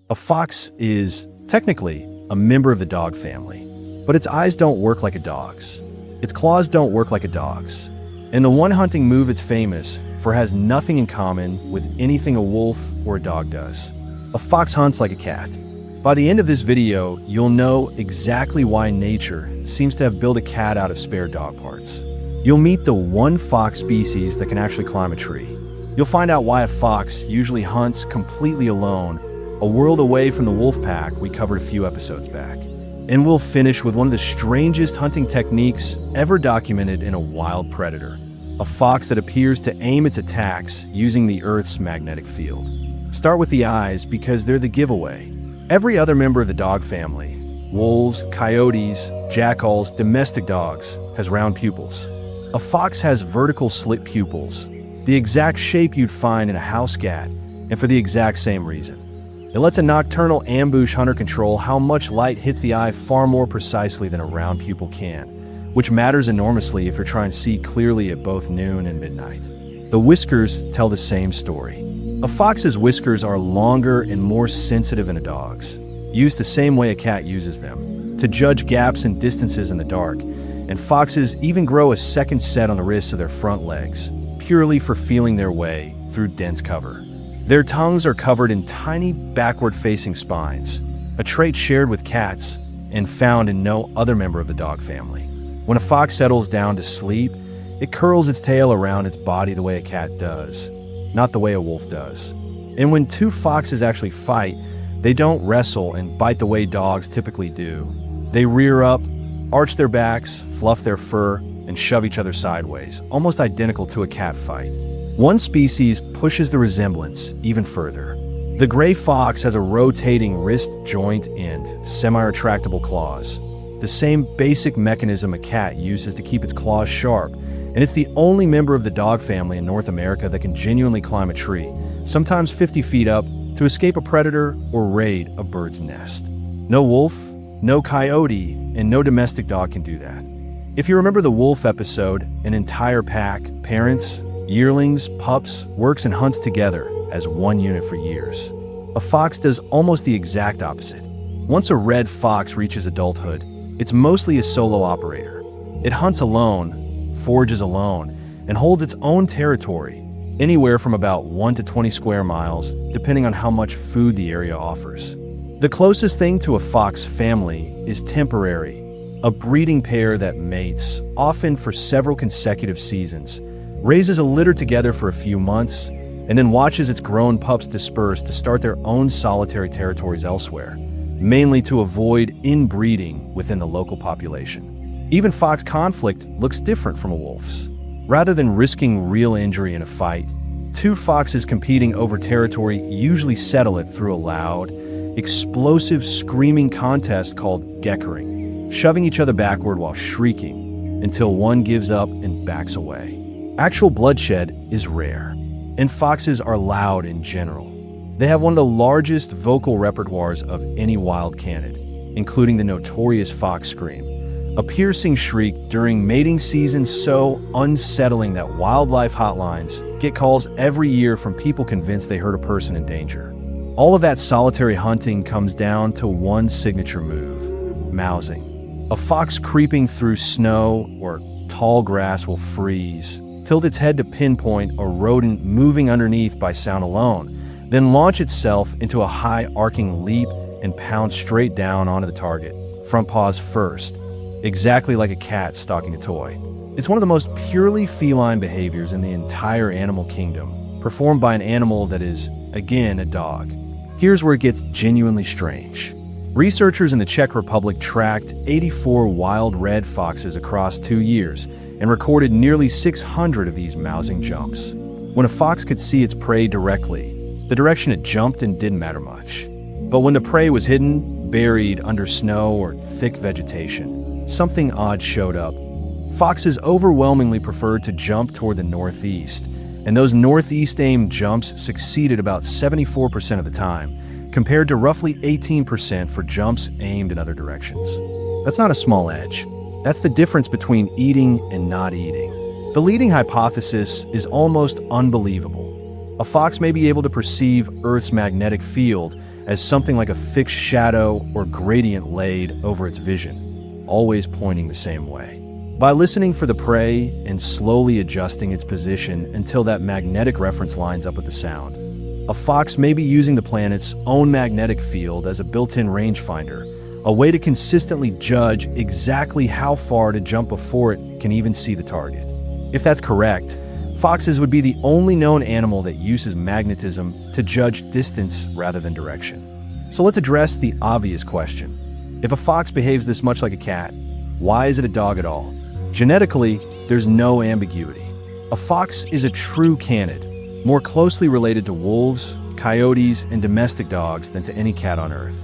A fox is, technically, a member of the dog family, but its eyes don't work like a dog's. Its claws don't work like a dog's. And the one hunting move it's famous for has nothing in common with anything a wolf or a dog does. A fox hunts like a cat. By the end of this video, you'll know exactly why nature seems to have built a cat out of spare dog parts. You'll meet the one fox species that can actually climb a tree. You'll find out why a fox usually hunts completely alone, a world away from the wolf pack we covered a few episodes back. And we'll finish with one of the strangest hunting techniques ever documented in a wild predator, a fox that appears to aim its attacks using the Earth's magnetic field. Start with the eyes because they're the giveaway. Every other member of the dog family, wolves, coyotes, jackals, domestic dogs, has round pupils. A fox has vertical slit pupils, the exact shape you'd find in a house cat, and for the exact same reason. It lets a nocturnal ambush hunter control how much light hits the eye far more precisely than a round pupil can, which matters enormously if you're trying to see clearly at both noon and midnight. The whiskers tell the same story. A fox's whiskers are longer and more sensitive than a dog's, used the same way a cat uses them, to judge gaps and distances in the dark, and foxes even grow a second set on the wrists of their front legs, purely for feeling their way through dense cover. Their tongues are covered in tiny backward-facing spines, a trait shared with cats and found in no other member of the dog family. When a fox settles down to sleep, it curls its tail around its body the way a cat does, not the way a wolf does. And when two foxes actually fight, they don't wrestle and bite the way dogs typically do. They rear up, arch their backs, fluff their fur, and shove each other sideways, almost identical to a cat fight. One species pushes the resemblance even further. The gray fox has a rotating wrist joint and semi-retractable claws, the same basic mechanism a cat uses to keep its claws sharp, and it's the only member of the dog family in North America that can genuinely climb a tree, sometimes 50 feet up, to escape a predator or raid a bird's nest. No wolf, no coyote, and no domestic dog can do that. If you remember the wolf episode, an entire pack, parents, yearlings, pups, works and hunts together as one unit for years. A fox does almost the exact opposite. Once a red fox reaches adulthood, it's mostly a solo operator. It hunts alone, forages alone, and holds its own territory, anywhere from about 1 to 20 square miles, depending on how much food the area offers. The closest thing to a fox family is temporary, a breeding pair that mates, often for several consecutive seasons, raises a litter together for a few months, and then watches its grown pups disperse to start their own solitary territories elsewhere, mainly to avoid inbreeding within the local population. Even fox conflict looks different from a wolf's. Rather than risking real injury in a fight, two foxes competing over territory usually settle it through a loud, explosive screaming contest called geckering, shoving each other backward while shrieking until one gives up and backs away. Actual bloodshed is rare, and foxes are loud in general. They have one of the largest vocal repertoires of any wild canid, including the notorious fox scream, a piercing shriek during mating season so unsettling that wildlife hotlines get calls every year from people convinced they heard a person in danger. All of that solitary hunting comes down to one signature move: mousing. A fox creeping through snow or tall grass will freeze, tilt its head to pinpoint a rodent moving underneath by sound alone, then launch itself into a high arcing leap and pound straight down onto the target, front paws first, exactly like a cat stalking a toy. It's one of the most purely feline behaviors in the entire animal kingdom, performed by an animal that is, again, a dog. Here's where it gets genuinely strange. Researchers in the Czech Republic tracked 84 wild red foxes across 2 years and recorded nearly 600 of these mousing jumps. When a fox could see its prey directly, the direction it jumped in didn't matter much. But when the prey was hidden, buried under snow or thick vegetation, something odd showed up. Foxes overwhelmingly preferred to jump toward the northeast, and those northeast-aimed jumps succeeded about 74% of the time, compared to roughly 18% for jumps aimed in other directions. That's not a small edge. That's the difference between eating and not eating. The leading hypothesis is almost unbelievable. A fox may be able to perceive Earth's magnetic field as something like a fixed shadow or gradient laid over its vision, always pointing the same way. By listening for the prey and slowly adjusting its position until that magnetic reference lines up with the sound, a fox may be using the planet's own magnetic field as a built-in rangefinder, a way to consistently judge exactly how far to jump before it can even see the target. If that's correct, foxes would be the only known animal that uses magnetism to judge distance rather than direction. So let's address the obvious question. If a fox behaves this much like a cat, why is it a dog at all? Genetically, there's no ambiguity. A fox is a true canid, more closely related to wolves, coyotes, and domestic dogs than to any cat on Earth.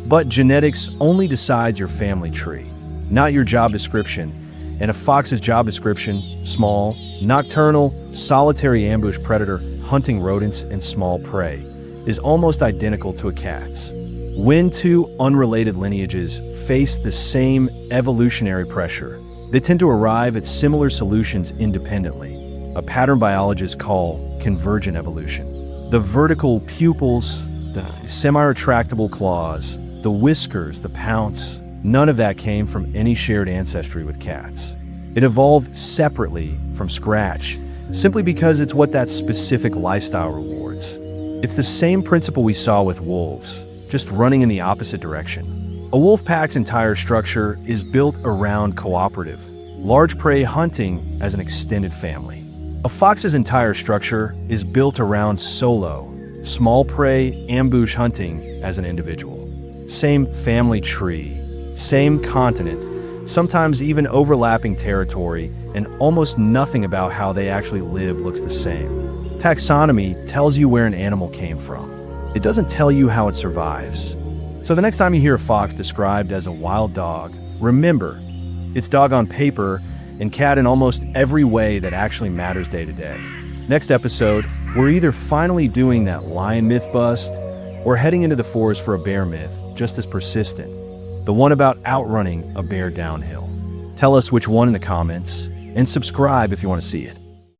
But genetics only decides your family tree, not your job description. And a fox's job description, small, nocturnal, solitary ambush predator hunting rodents and small prey, is almost identical to a cat's. When two unrelated lineages face the same evolutionary pressure, they tend to arrive at similar solutions independently, a pattern biologists call convergent evolution. The vertical pupils, the semi-retractable claws, the whiskers, the pounce, none of that came from any shared ancestry with cats. It evolved separately from scratch, simply because it's what that specific lifestyle rewards. It's the same principle we saw with wolves, just running in the opposite direction. A wolf pack's entire structure is built around cooperative, large prey hunting as an extended family. A fox's entire structure is built around solo, small prey ambush hunting as an individual. Same family tree, same continent, sometimes even overlapping territory, and almost nothing about how they actually live looks the same. Taxonomy tells you where an animal came from. It doesn't tell you how it survives. So the next time you hear a fox described as a wild dog, remember, it's dog on paper and cat in almost every way that actually matters day to day. Next episode, we're either finally doing that lion myth bust or heading into the forest for a bear myth just as persistent, the one about outrunning a bear downhill. Tell us which one in the comments, and subscribe if you want to see it.